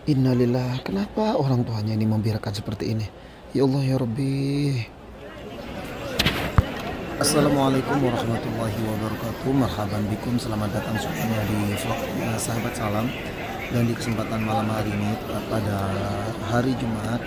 Innalillah, kenapa orang tuanya ini membiarkan seperti ini? Ya Allah ya Rabbi. Assalamualaikum warahmatullahi wabarakatuh. Marhaban bikum, selamat datang semuanya di vlog sahabat salam. Dan di kesempatan malam hari ini, tepat pada hari Jumat,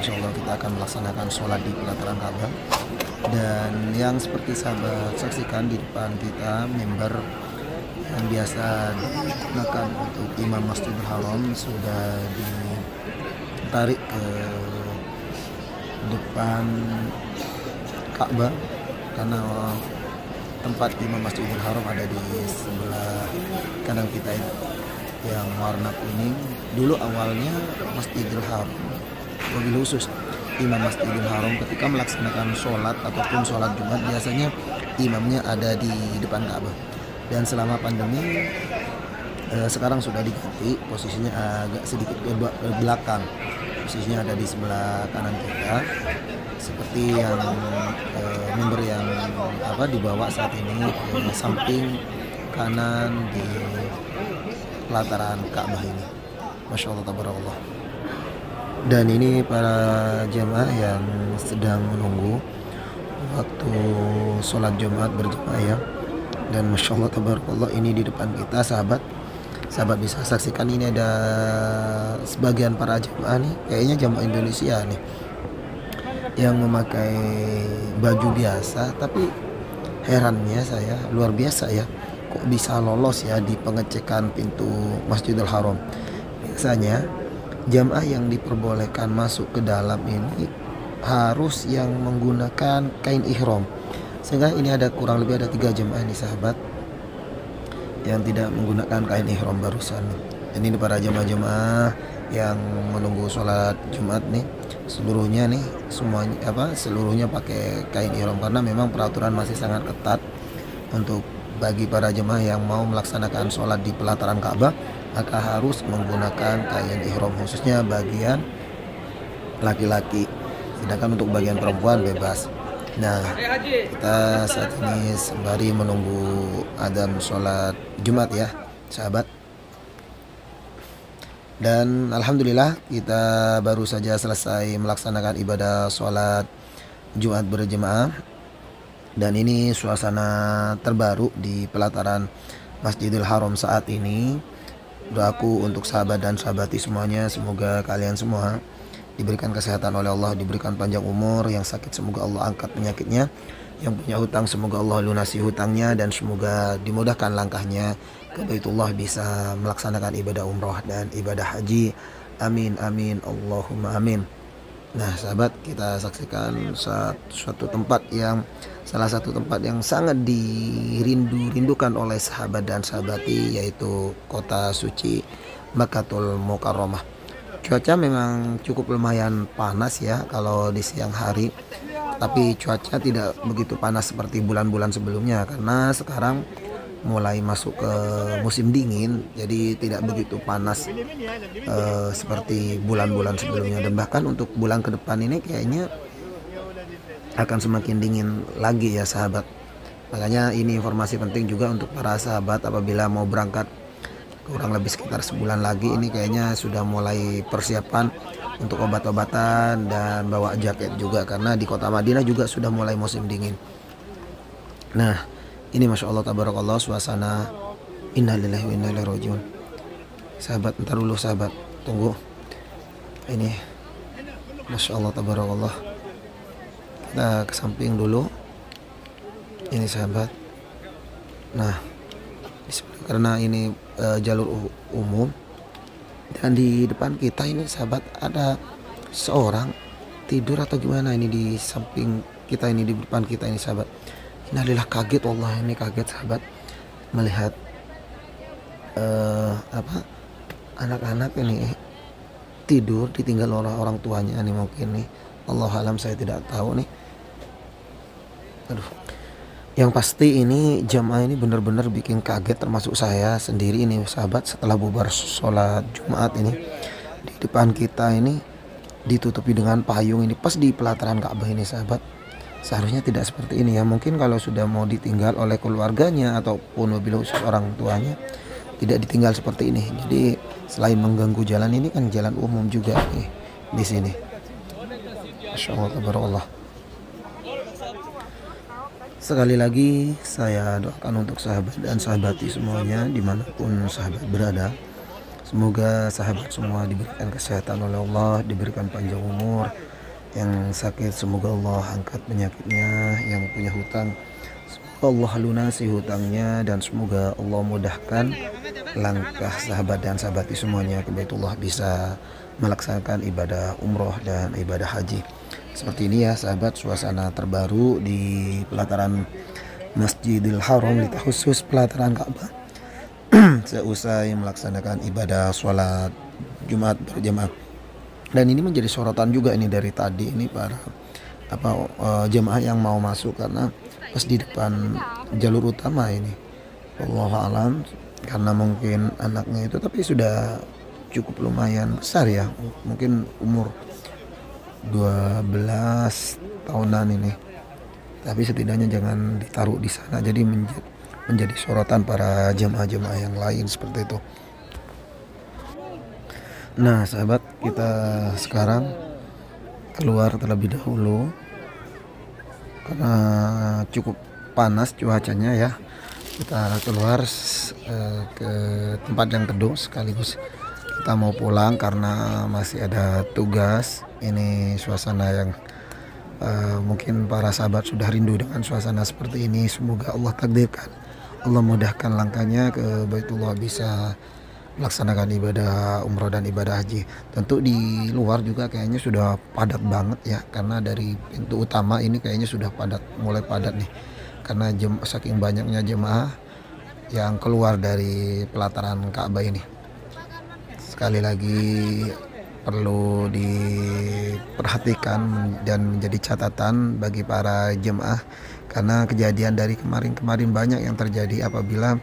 insya Allah kita akan melaksanakan sholat di pelataran Ka'bah. Dan yang seperti sahabat saksikan di depan kita, member yang biasa digunakan untuk imam Masjidil Haram sudah ditarik ke depan Ka'bah, karena tempat imam Masjidil Haram ada di sebelah kanan kita ini yang warna kuning. Dulu awalnya Masjidil Haram, wabil khusus imam Masjidil Haram ketika melaksanakan sholat ataupun sholat Jumat biasanya imamnya ada di depan Ka'bah. Dan selama pandemi sekarang sudah diganti, posisinya agak sedikit ke belakang, posisinya ada di sebelah kanan kita, seperti yang member yang dibawa saat ini, samping kanan di pelataran Ka'bah ini. Masya Allah tabarakallah. Dan ini para jamaah yang sedang menunggu waktu sholat Jumat berjamaah ya. Dan Masya Allah tabarakallah, ini di depan kita sahabat bisa saksikan, ini ada sebagian para jamaah nih, kayaknya jamaah Indonesia nih, yang memakai baju biasa, tapi herannya saya luar biasa ya, kok bisa lolos ya di pengecekan pintu Masjidil Haram. Biasanya jamaah yang diperbolehkan masuk ke dalam ini harus yang menggunakan kain ihram, sehingga ini ada kurang lebih ada 3 jemaah nih sahabat yang tidak menggunakan kain ihram barusan. Ini para jemaah-jemaah yang menunggu sholat Jumat nih, seluruhnya nih semuanya seluruhnya pakai kain ihram, karena memang peraturan masih sangat ketat untuk bagi para jemaah yang mau melaksanakan sholat di pelataran Ka'bah, maka harus menggunakan kain ihram, khususnya bagian laki-laki, sedangkan untuk bagian perempuan bebas. Nah, kita saat ini sembari menunggu adzan sholat Jumat ya sahabat. Dan alhamdulillah kita baru saja selesai melaksanakan ibadah sholat Jumat berjemaah. Dan ini suasana terbaru di pelataran Masjidil Haram saat ini. Doaku untuk sahabat dan sahabati semuanya, semoga kalian semua diberikan kesehatan oleh Allah, diberikan panjang umur, yang sakit semoga Allah angkat penyakitnya, yang punya hutang semoga Allah lunasi hutangnya, dan semoga dimudahkan langkahnya ke Baitullah, bisa melaksanakan ibadah umroh dan ibadah haji. Amin amin Allahumma amin. Nah sahabat, kita saksikan salah satu tempat yang sangat dirindukan oleh sahabat dan sahabati, yaitu kota suci Makkatul Mukarramah. Cuaca memang cukup lumayan panas ya kalau di siang hari, tapi cuaca tidak begitu panas seperti bulan-bulan sebelumnya, karena sekarang mulai masuk ke musim dingin, jadi tidak begitu panas seperti bulan-bulan sebelumnya. Dan bahkan untuk bulan ke depan ini kayaknya akan semakin dingin lagi ya sahabat. Makanya ini informasi penting juga untuk para sahabat apabila mau berangkat kurang lebih sekitar sebulan lagi, ini kayaknya sudah mulai persiapan untuk obat-obatan dan bawa jaket juga, karena di kota Madinah juga sudah mulai musim dingin. Nah ini Masya Allah tabarakallah suasana. Innalillahi wa inna ilaihi rajiun. Sahabat, ntar dulu sahabat, tunggu. Ini Masya Allah tabarakallah, kita ke samping dulu ini sahabat. Nah karena ini jalur umum, dan di depan kita ini sahabat ada seorang tidur atau gimana ini di samping kita ini, di depan kita ini sahabat. Innalillah, kaget wallah, ini kaget sahabat melihat anak-anak ini tidur ditinggal oleh orang tuanya nih, mungkin nih Allah alam, saya tidak tahu nih. Aduh, yang pasti ini jamaah ini benar-benar bikin kaget, termasuk saya sendiri ini sahabat. Setelah bubar sholat Jumat ini, di depan kita ini ditutupi dengan payung ini pas di pelataran Ka'bah ini sahabat. Seharusnya tidak seperti ini ya. Mungkin kalau sudah mau ditinggal oleh keluarganya ataupun mobil khusus orang tuanya, tidak ditinggal seperti ini. Jadi Selain mengganggu jalan, ini kan jalan umum juga nih di sini. Masya Allah, tabarakallah. Sekali lagi saya doakan untuk sahabat dan sahabati semuanya dimanapun sahabat berada. Semoga sahabat semua diberikan kesehatan oleh Allah, diberikan panjang umur. Yang sakit semoga Allah angkat penyakitnya, yang punya hutang semoga Allah lunasi hutangnya, dan semoga Allah mudahkan langkah sahabat dan sahabati semuanya ke Baitullah, bisa melaksanakan ibadah umroh dan ibadah haji. Seperti ini ya sahabat, suasana terbaru di pelataran Masjidil Haram, di khusus pelataran Ka'bah. Seusai melaksanakan ibadah sholat Jumat berjamaah. Dan ini menjadi sorotan juga ini dari tadi ini para jemaah yang mau masuk, karena pas di depan jalur utama ini, wallahu alam, karena mungkin anaknya itu tapi sudah cukup lumayan besar ya, mungkin umur 12 tahunan ini, tapi setidaknya jangan ditaruh di sana, jadi menjadi sorotan para jemaah-jemaah yang lain seperti itu. Nah sahabat, kita sekarang keluar terlebih dahulu karena cukup panas cuacanya ya. Kita keluar ke tempat yang teduh, sekaligus kita mau pulang karena masih ada tugas. Ini suasana yang mungkin para sahabat sudah rindu dengan suasana seperti ini. Semoga Allah takdirkan, Allah mudahkan langkahnya ke Baitullah, bisa melaksanakan ibadah umroh dan ibadah haji. Tentu di luar juga kayaknya sudah padat banget ya, karena dari pintu utama ini kayaknya sudah mulai padat nih, karena saking banyaknya jemaah yang keluar dari pelataran Ka'bah ini. Sekali lagi perlu diperhatikan dan menjadi catatan bagi para jemaah, karena kejadian dari kemarin banyak yang terjadi apabila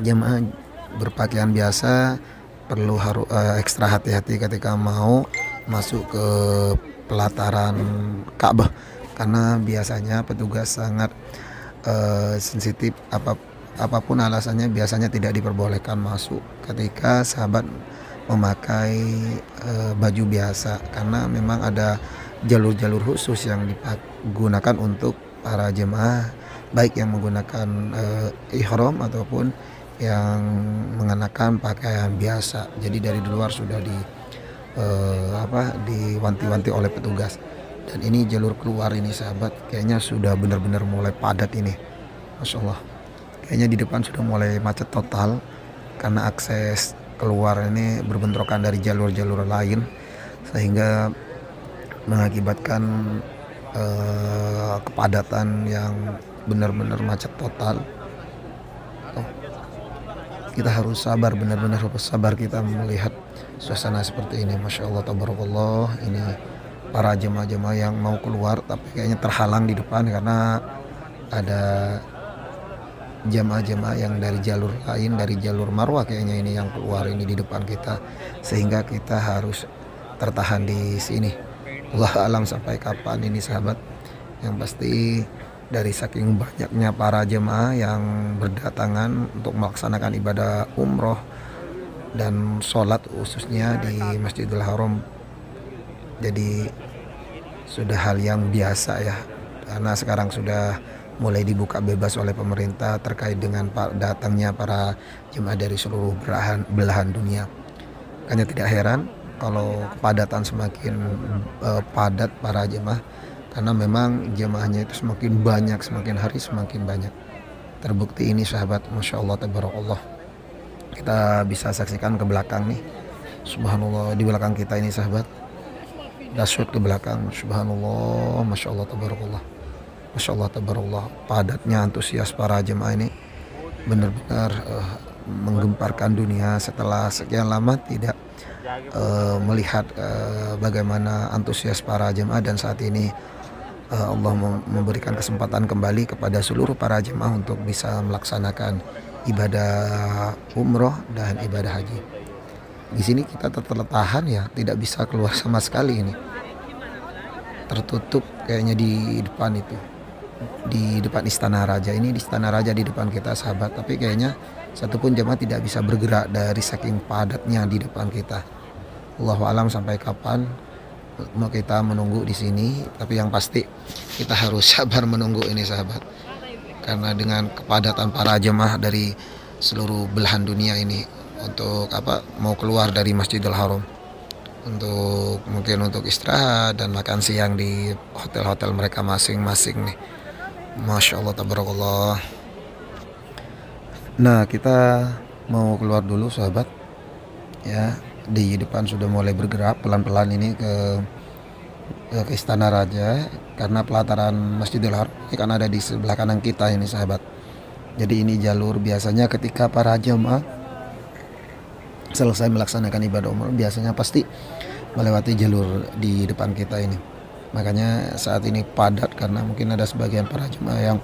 jemaah berpakaian biasa harus ekstra hati-hati ketika mau masuk ke pelataran Ka'bah, karena biasanya petugas sangat sensitif, apapun alasannya biasanya tidak diperbolehkan masuk ketika sahabat memakai baju biasa, karena memang ada jalur-jalur khusus yang digunakan untuk para jemaah, baik yang menggunakan ihram ataupun yang mengenakan pakaian biasa. Jadi dari luar sudah diwanti-wanti oleh petugas. Dan ini jalur keluar ini sahabat, kayaknya sudah benar-benar mulai padat ini, Masya Allah. Kayaknya di depan sudah mulai macet total, karena akses keluar ini berbentrokan dari jalur-jalur lain, sehingga mengakibatkan kepadatan yang benar-benar macet total. Kita harus sabar, benar-benar harus sabar kita melihat suasana seperti ini. Masya Allah, tabarakallah. Ini para jemaah-jemaah yang mau keluar tapi kayaknya terhalang di depan, karena ada jemaah-jemaah yang dari jalur lain, dari jalur Marwah kayaknya ini yang keluar ini di depan kita, sehingga kita harus tertahan di sini. Allah alam sampai kapan ini sahabat. Yang pasti dari saking banyaknya para jemaah yang berdatangan untuk melaksanakan ibadah umroh dan sholat khususnya di Masjidil Haram, jadi sudah hal yang biasa ya, karena sekarang sudah mulai dibuka bebas oleh pemerintah terkait dengan datangnya para jemaah dari seluruh belahan dunia. Hanya tidak heran kalau kepadatan semakin padat para jemaah, karena memang jemaahnya itu semakin banyak, semakin hari semakin banyak. Terbukti ini sahabat, Masya Allah, tabarakallah. Kita bisa saksikan ke belakang nih, subhanallah, di belakang kita ini sahabat, dashboard ke belakang, subhanallah, Masya Allah, tabarakallah. Masya Allah, tabarakallah, padatnya antusias para jemaah ini benar-benar menggemparkan dunia setelah sekian lama tidak melihat bagaimana antusias para jemaah. Dan saat ini Allah memberikan kesempatan kembali kepada seluruh para jemaah untuk bisa melaksanakan ibadah umroh dan ibadah haji. Di sini kita tertahan ya, tidak bisa keluar sama sekali ini. Tertutup kayaknya di depan itu. di depan Istana Raja. Ini di Istana Raja di depan kita sahabat, tapi kayaknya satupun jemaah tidak bisa bergerak dari saking padatnya di depan kita. Allahu alam sampai kapan mau kita menunggu di sini, tapi yang pasti kita harus sabar menunggu ini sahabat, karena dengan kepadatan para jemaah dari seluruh belahan dunia ini untuk mau keluar dari Masjidil Haram untuk mungkin untuk istirahat dan makan siang di hotel-hotel mereka masing-masing nih. Masya Allah tabarakallah. Nah, kita mau keluar dulu sahabat ya. Di depan sudah mulai bergerak pelan-pelan ini ke Istana Raja, karena pelataran Masjidil Haram ini kan ada di sebelah kanan kita ini sahabat. Jadi ini jalur biasanya ketika para jemaah selesai melaksanakan ibadah umroh biasanya pasti melewati jalur di depan kita ini. Makanya saat ini padat karena mungkin ada sebagian para jemaah yang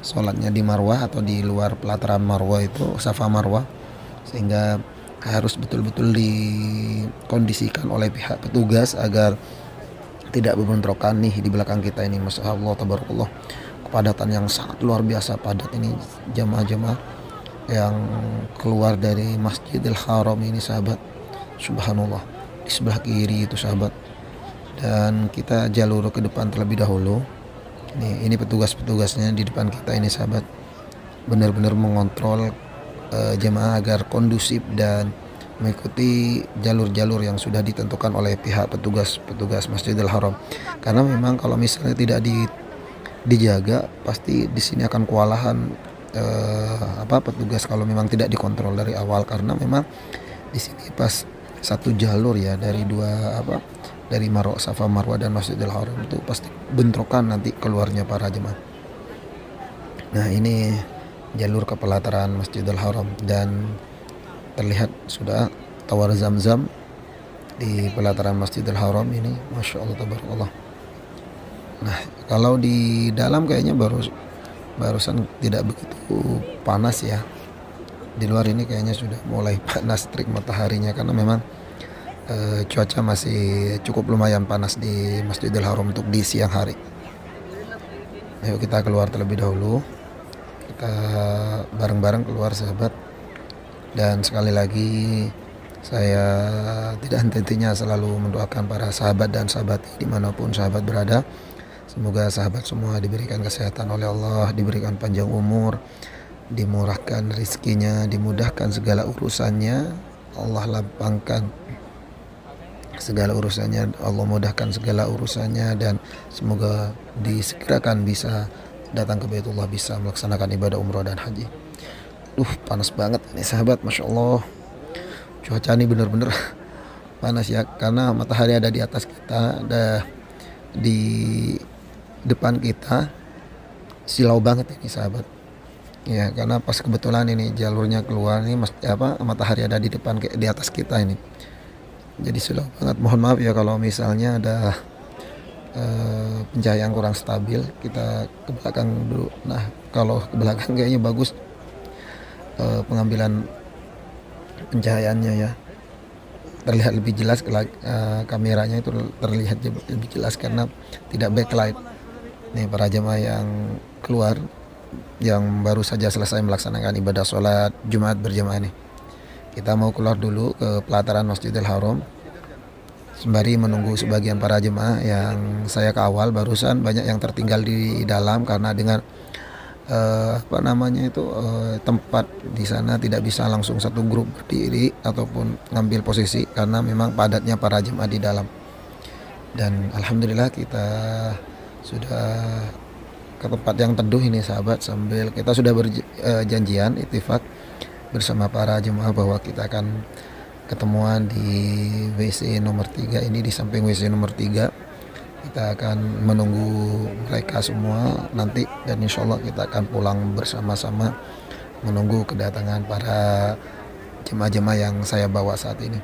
sholatnya di Marwah atau di luar pelataran Marwah itu, Safa Marwah, sehingga harus betul-betul dikondisikan oleh pihak petugas agar tidak berbentrokan nih di belakang kita ini. Masya Allah tabarakallah, kepadatan yang sangat luar biasa padat ini jemaah-jemaah yang keluar dari Masjidil Haram ini sahabat. Subhanallah, di sebelah kiri itu sahabat, dan kita jalur ke depan terlebih dahulu. Ini petugas-petugasnya di depan kita ini sahabat, benar-benar mengontrol jemaah agar kondusif dan mengikuti jalur-jalur yang sudah ditentukan oleh pihak petugas Masjidil Haram. Karena memang kalau misalnya tidak dijaga, pasti di sini akan kewalahan petugas kalau memang tidak dikontrol dari awal, karena memang di sini pas satu jalur ya dari dari Safa Marwah dan Masjidil Haram itu pasti bentrokan nanti keluarnya para jemaah. Nah, ini jalur ke pelataran Masjidil Haram dan terlihat sudah Tower Zam-Zam di pelataran Masjidil Haram ini. Masya Allah tabarakallah. Nah, kalau di dalam kayaknya barusan tidak begitu panas ya. Di luar ini kayaknya sudah mulai panas terik mataharinya, karena memang cuaca masih cukup lumayan panas di Masjidil Haram untuk di siang hari. Ayo kita keluar terlebih dahulu. Kita bareng-bareng keluar sahabat. Dan sekali lagi saya tidak henti-hentinya selalu mendoakan para sahabat dan sahabat dimanapun sahabat berada. Semoga sahabat semua diberikan kesehatan oleh Allah, diberikan panjang umur, dimurahkan rizkinya, dimudahkan segala urusannya, Allah lapangkan segala urusannya, Allah mudahkan segala urusannya, dan semoga disegerakan bisa datang ke Baitullah, bisa melaksanakan ibadah umroh dan haji. Panas banget ini sahabat, Masya Allah. Cuaca ini benar-benar panas ya, karena matahari ada di atas kita, ada di depan kita, silau banget ini sahabat ya, karena pas kebetulan ini jalurnya keluar nih matahari ada di depan di atas kita ini, jadi silau banget. Mohon maaf ya kalau misalnya ada pencahayaan kurang stabil. Kita ke belakang dulu. Nah, kalau ke belakang kayaknya bagus pengambilan pencahayaannya ya, terlihat lebih jelas. Kameranya itu terlihat lebih jelas karena tidak backlight. Nih para jemaah yang keluar yang baru saja selesai melaksanakan ibadah sholat Jumat berjamaah nih, kita mau keluar dulu ke pelataran Masjidil Haram sembari menunggu sebagian para jemaah yang saya kawal barusan. Banyak yang tertinggal di dalam karena dengan tempat di sana tidak bisa langsung satu grup berdiri ataupun ngambil posisi karena memang padatnya para jemaah di dalam. Dan alhamdulillah kita sudah ke tempat yang teduh ini sahabat, sambil kita sudah berjanjian ittifaq bersama para jemaah bahwa kita akan ketemuan di WC nomor 3 ini, di samping WC nomor 3 kita akan menunggu mereka semua nanti, dan insya Allah kita akan pulang bersama-sama menunggu kedatangan para jemaah-jemaah yang saya bawa saat ini.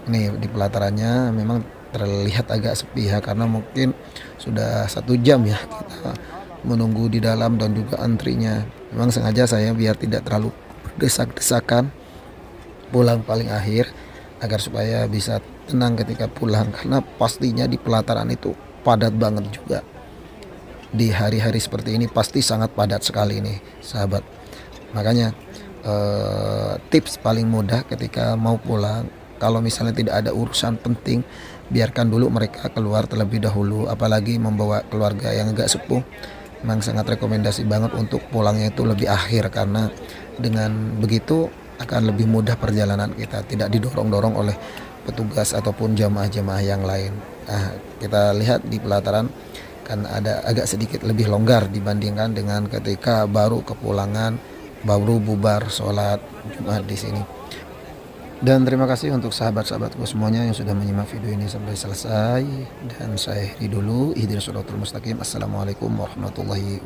Ini di pelatarannya memang terlihat agak sepi ya, karena mungkin sudah 1 jam ya kita menunggu di dalam dan juga antrinya. Memang sengaja saya biar tidak terlalu berdesak-desakan pulang paling akhir agar supaya bisa tenang ketika pulang, karena pastinya di pelataran itu padat banget juga. di hari-hari seperti ini pasti sangat padat sekali nih sahabat. Makanya tips paling mudah ketika mau pulang, kalau misalnya tidak ada urusan penting, biarkan dulu mereka keluar terlebih dahulu, apalagi membawa keluarga yang agak sepuh. Memang sangat rekomendasi banget untuk pulangnya itu lebih akhir, karena dengan begitu akan lebih mudah perjalanan kita, tidak didorong-dorong oleh petugas ataupun jamaah-jamaah yang lain. Nah, kita lihat di pelataran kan ada agak sedikit lebih longgar dibandingkan dengan ketika baru kepulangan, baru bubar sholat Jumat di sini. Dan terima kasih untuk sahabat-sahabatku semuanya yang sudah menyimak video ini sampai selesai. Dan saya akhiri dulu. Ihdinas shiratal mustaqim. Assalamualaikum warahmatullahi wabarakatuh.